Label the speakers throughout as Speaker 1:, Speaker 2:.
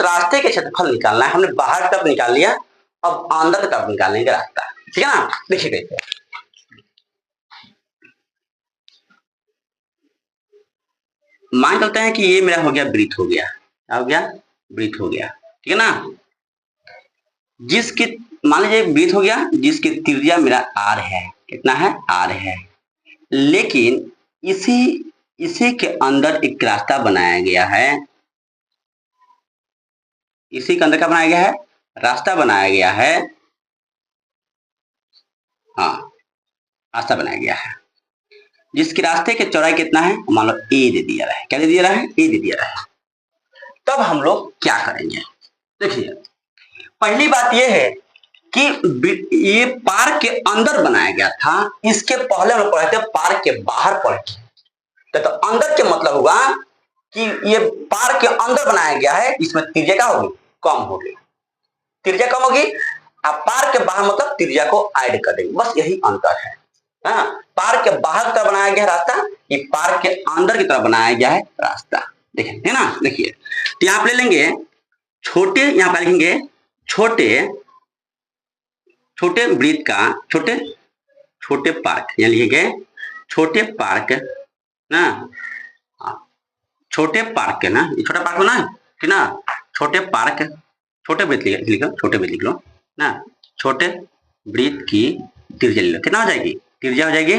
Speaker 1: रास्ते के क्षेत्रफल निकालना है। हमने बाहर की तरफ निकाल लिया, अब अंदर की तरफ निकालने का रास्ता, ठीक है ना। देखिए देखिए, मान चलते हैं कि ये मेरा हो गया वृत्त, हो गया क्या हो गया, वृत्त हो गया, ठीक है ना। जिसकी मान लीजिए वृत्त हो गया जिसकी त्रिज्या मेरा r है, कितना है, r है। लेकिन इसी के अंदर एक रास्ता बनाया गया है, इसी के अंदर क्या बनाया गया है, रास्ता बनाया गया है, हाँ रास्ता बनाया गया है, जिसके रास्ते के चौड़ाई कितना है, मान लो ए दे दिया रहा है, क्या दे दिया रहा है, ए दे दिया रहा है। तब हम लोग क्या करेंगे, देखिए पहली बात यह है कि ये पार्क के अंदर बनाया गया था, इसके पहले हम पढ़े थे पार्क के बाहर पढ़े, तो अंदर के मतलब हुआ कि ये पार्क के अंदर बनाया गया है, इसमें त्रिज्या क्या होगी, कम होगी, त्रिज्या कम होगी। अब पार्क के बाहर मतलब त्रिज्या को ऐड कर देंगे, बस यही अंतर है। हाँ, पार्क के बाहर की तरफ बनाया गया रास्ता, ये पार्क के अंदर की तरफ बनाया गया है रास्ता, देखें है ना। देखिए तो यहाँ पे ले लेंगे छोटे, यहाँ पे लिखेंगे छोटे वृत्त का छोटे पार्क, यहाँ लिखेंगे छोटे पार्क ना, छोटे पार्क है ना, ये छोटा पार्क होना है, ठीक ना। छोटे पार्क, छोटे वृत्त लिखो, छोटे वृत्त लिख लो ना, छोटे वृत्त की त्रिज्या ले लो, कितना हो जाएगी, त्रिज्या हो जाएगी,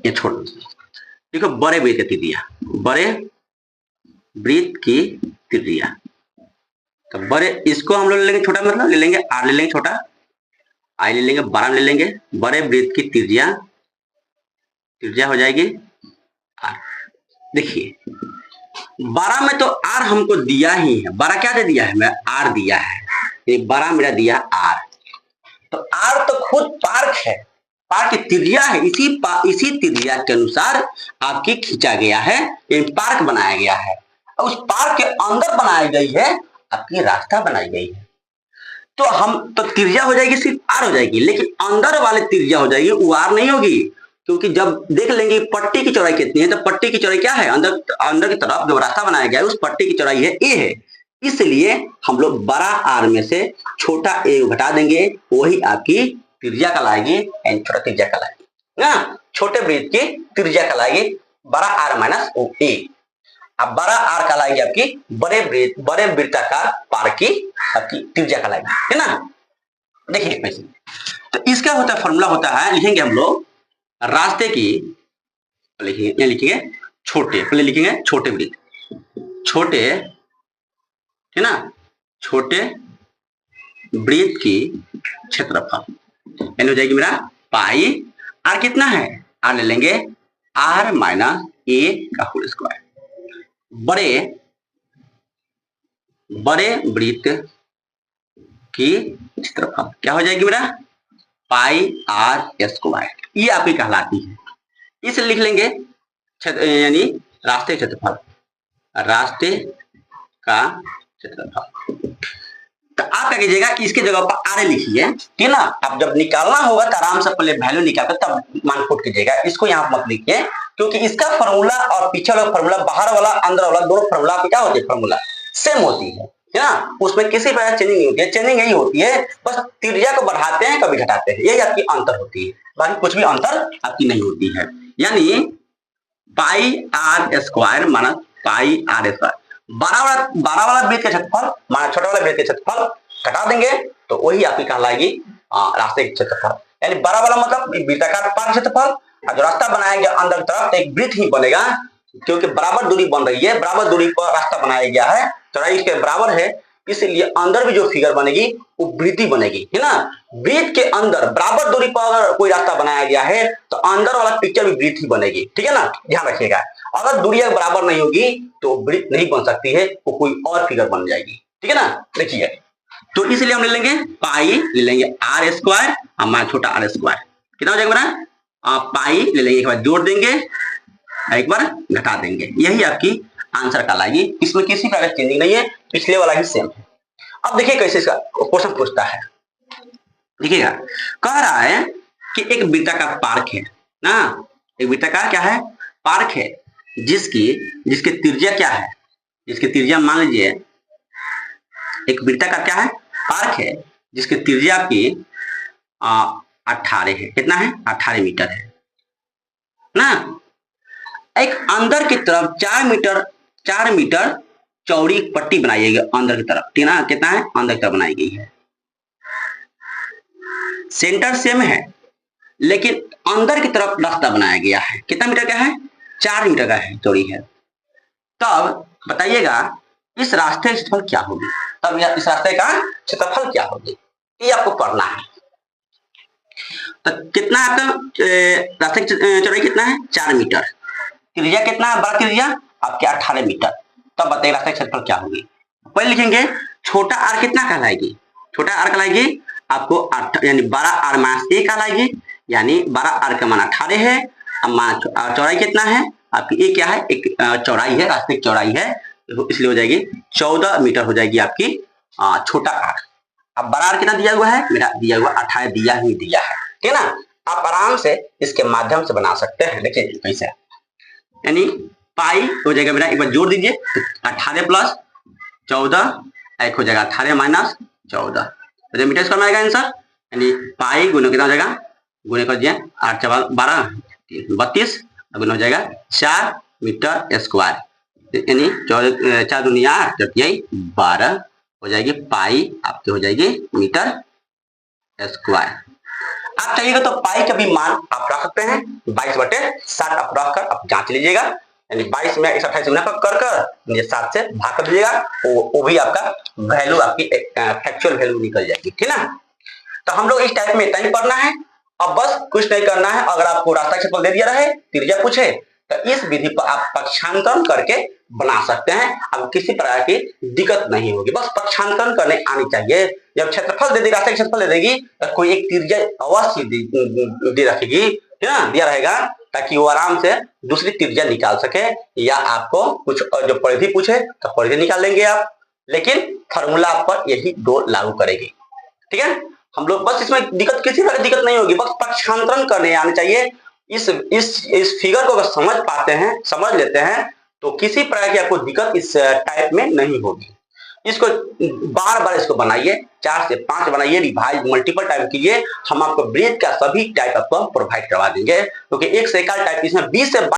Speaker 1: ये छोड़ देखो, बड़े वृत्त की त्रिज्या, बड़े वृत्त की त्रिज्या, तो बड़े इसको हम लोग ले लेंगे, छोटा मतलब ले लेंगे आर, ले लेंगे छोटा, आई ले लेंगे, 12 ले लेंगे, बड़े वृत्त की त्रिज्या हो जाएगी आर। देखिए 12 में तो आर हमको दिया ही है, 12 क्या दे दिया है, मैं आर दिया है, ये 12 मेरा दिया आर, तो आर तो खुद पार्क है, पार्क की त्रिज्या है, इसी त्रिज्या के अनुसार आपकी खींचा गया है, ये पार्क बनाया गया है, उस पार्क के अंदर बनाई गई है आपकी रास्ता बनाई गई है, तो हम तो त्रिज्या हो जाएगी सिर्फ आर हो जाएगी, लेकिन अंदर वाले त्रिज्या हो जाएगी वो आर नहीं होगी, क्योंकि जब देख लेंगे पट्टी की चौड़ाई कितनी है, तो पट्टी की चौड़ाई क्या है, अंदर की तरफ जो रास्ता बनाया गया है उस पट्टी की चौड़ाई है ए है, इसलिए हम लोग बड़ा आर में से छोटा ए घटा देंगे, वही आपकी त्रिज्या कहलाएगी, छोटा त्रिज्या कहलाएगी ना, छोटे वृत्त की त्रिज्या कहलाएगी बड़ा आर माइनस ओ ए। अब बड़ा आर कहलाएगी आपकी बड़े वृत्ताकार पार्क की आपकी त्रिज्या कहलाएगी, है ना। देखिए कैसे, तो इसका होता है फॉर्मूला होता है, लिखेंगे हम लोग रास्ते की, लिखेंगे छोटे, पहले लिखेंगे छोटे वृत्त, छोटे है ना, छोटे वृत्त की क्षेत्रफल यानी हो जाएगी मेरा पाई, आर कितना है, आर ले लेंगे आर माइनस ए का होल स्क्वायर, बड़े वृत्त की क्षेत्रफल क्या हो जाएगी मेरा, पाई आर स्क्वायर, ये आपकी कहलाती है। इसे लिख लेंगे यानी रास्ते क्षेत्रफल, रास्ते का क्षेत्रफल, तो आप क्या कीजिएगा कि इसके जगह पर आर लिखिए, ठीक है ना। अब जब निकालना होगा तो आराम से पहले वैल्यू निकालकर तब मान पुट कीजिएगा, इसको यहाँ मत लिखिए, क्योंकि इसका फॉर्मूला और पीछे वाला फॉर्मूला, बाहर वाला अंदर वाला, दोनों फॉर्मूला पे क्या होती है, फॉर्मूला सेम होती है ना, उसमें किसी प्रकार चेंजिंग नहीं होती है, चेंजिंग यही होती है बस त्रिज्या को बढ़ाते हैं कभी घटाते हैं, यही आपकी अंतर होती है, बाकी कुछ भी अंतर आपकी नहीं होती है। यानी pi R square minus pi R square, बड़ा वाला वृत्त का क्षेत्रफल माइनस छोटा वाला वृत्त का क्षेत्रफल घटा देंगे तो वही आपकी कहलाएगी रास्ते के क्षेत्रफल, यानी बड़ा वाला मतलब वृत्ताकार पार्क क्षेत्रफल, और जो रास्ता बनाया गया अंदर तरफ तो एक वृत्त ही बनेगा, क्योंकि बराबर दूरी बन रही है, बराबर दूरी पर रास्ता बनाया गया है, चौड़ाई इसके बराबर है, इसलिए अंदर भी जो फिगर बनेगी वो वृत्त बनेगी, है ना। वृत्त के अंदर बराबर दूरी पर अगर कोई रास्ता बनाया गया है तो अंदर वाला पिक्चर भी वृत्त ही बनेगी, ठीक है ना, ध्यान रखिएगा। अगर दूरी बराबर नहीं होगी तो वृत्त नहीं बन सकती है, वो कोई और फिगर बन जाएगी, ठीक है ना। देखिए तो इसलिए हम ले लेंगे पाई, ले लेंगे आर स्क्वायर, हमारा छोटा आर स्क्वायर कितना हो जाएगा मेरा, पाई ले लेंगे, एक बार जोड़ देंगे, एक बार घटा देंगे, यही आपकी आंसर कहलाएगी, इसमें किसी प्रकार की चेंजिंग नहीं है, पिछले वाला ही सेम है। अब देखिए कैसे इसका क्वेश्चन पूछता है, देखिएगा कह रहा है कि एक वृत्ताकार पार्क है ना, एक वृत्ताकार क्या है, पार्क है, जिसकी त्रिज्या क्या है, इसकी त्रिज्या मान लीजिए, एक वृत्ताकार क्या है, पार्क है, जिसकी त्रिज्या की 18 है। कितना है, 18 मीटर है ना। एक अंदर की तरफ 4 मीटर चौड़ी पट्टी बनाई गई अंदर की तरफ, ठीक ना, कितना है, अंदर की तरफ बनाई गई है। सेंटर सेम है, लेकिन अंदर की तरफ रास्ता बनाया गया है। कितना मीटर का है, 4 मीटर का है, चौड़ी है। तब बताइएगा इस रास्ते की क्षेत्रफल क्या होगी, तब इस रास्ते का क्षेत्रफल क्या होगी, ये आपको पढ़ना है। तो कितना आपका रास्ते की चौड़ाई कितना है, 4 मीटर, त्रिज्या कितना है, बड़ा त्रिज्या आपके 18 मीटर। तब बताइए रास्ते की क्षेत्रफल क्या होगी। पहले लिखेंगे छोटा आर कितना कहलाएगी, छोटा आर कहलाएगी आपको 8 यानी 12 आर माइनस 1 कहलाएगी, यानी 12 आर का मान 18 है। अब चौड़ाई कितना है आपकी, ये क्या है, एक चौड़ाई है, रास्ते की चौड़ाई है, इसलिए हो जाएगी 14 मीटर हो जाएगी आपकी छोटा आर। अब बड़ा आर कितना दिया हुआ है, मेरा दिया हुआ 18 दिया ही दिया है, ठीक है ना। आप आराम से इसके माध्यम से बना सकते हैं। देखिए कैसे, यानी पाई हो जाएगा मेरा, एक बार जोड़ दीजिए, 18 प्लस 14, एक हो जाएगा 18 माइनस 14, तो मीटर स्क्वायर में आएगा आंसर, यानी पाई गुना कितना हो जाएगा, गुने कर दिए 8 4 12 32, गुना हो जाएगा 4 मीटर स्क्वायर, यानी 4 दुनिया 8 यही 12 हो जाएगी, पाई आपकी हो जाएगी मीटर स्क्वायर। आप चाहिएगा तो पाई का भी मान आप रख सकते हैं, 22/7 आप रख कर आप जांच लीजिएगा, यानी 22 में 28 गुना कर ये 7 से भाग कर दीजिएगा, वो भी आपका वैल्यू आपकी फैक्चुअल वैल्यू निकल जाएगी, ठीक ना। तो हम लोग इस टाइप में इतना ही पढ़ना है, अब बस कुछ नहीं करना है। अगर आपको रास्ता क्षेत्रफल दे दिया रहे, त्रिज्या पूछे, तो इस विधि पर आप पक्षांतरण करके बना सकते हैं। अब किसी प्रकार की दिक्कत नहीं होगी, बस पक्षांतरण करने आनी चाहिए। जब क्षेत्रफल दे देगी, रास्ता क्षेत्रफल दे देगी, तो कोई एक त्रिज्या अवश्य दे रखेगी, है ना, दिया रहेगा, ताकि वो आराम से दूसरी त्रिज्या निकाल सके, या आपको कुछ जो परिधि पूछे तो परिधि निकाल लेंगे आप, लेकिन फॉर्मूला पर यही 2 लागू करेगी, ठीक है। हम लोग बस इसमें दिक्कत, किसी तरह की दिक्कत नहीं होगी, बस पक्षांतरण करने आने चाहिए। इस फिगर को अगर समझ पाते हैं, समझ लेते हैं, तो किसी प्रकार की आपको दिक्कत इस टाइप में नहीं होगी। इसको बार बार इसको बनाइए, 4 से 5 बनाइए, रिवाइज मल्टीपल टाइम कीजिए। हम आपको ब्रेथ का सभी टाइप आपको प्रोवाइड करवा देंगे, क्योंकि एक से एक टाइप इसमें 20 से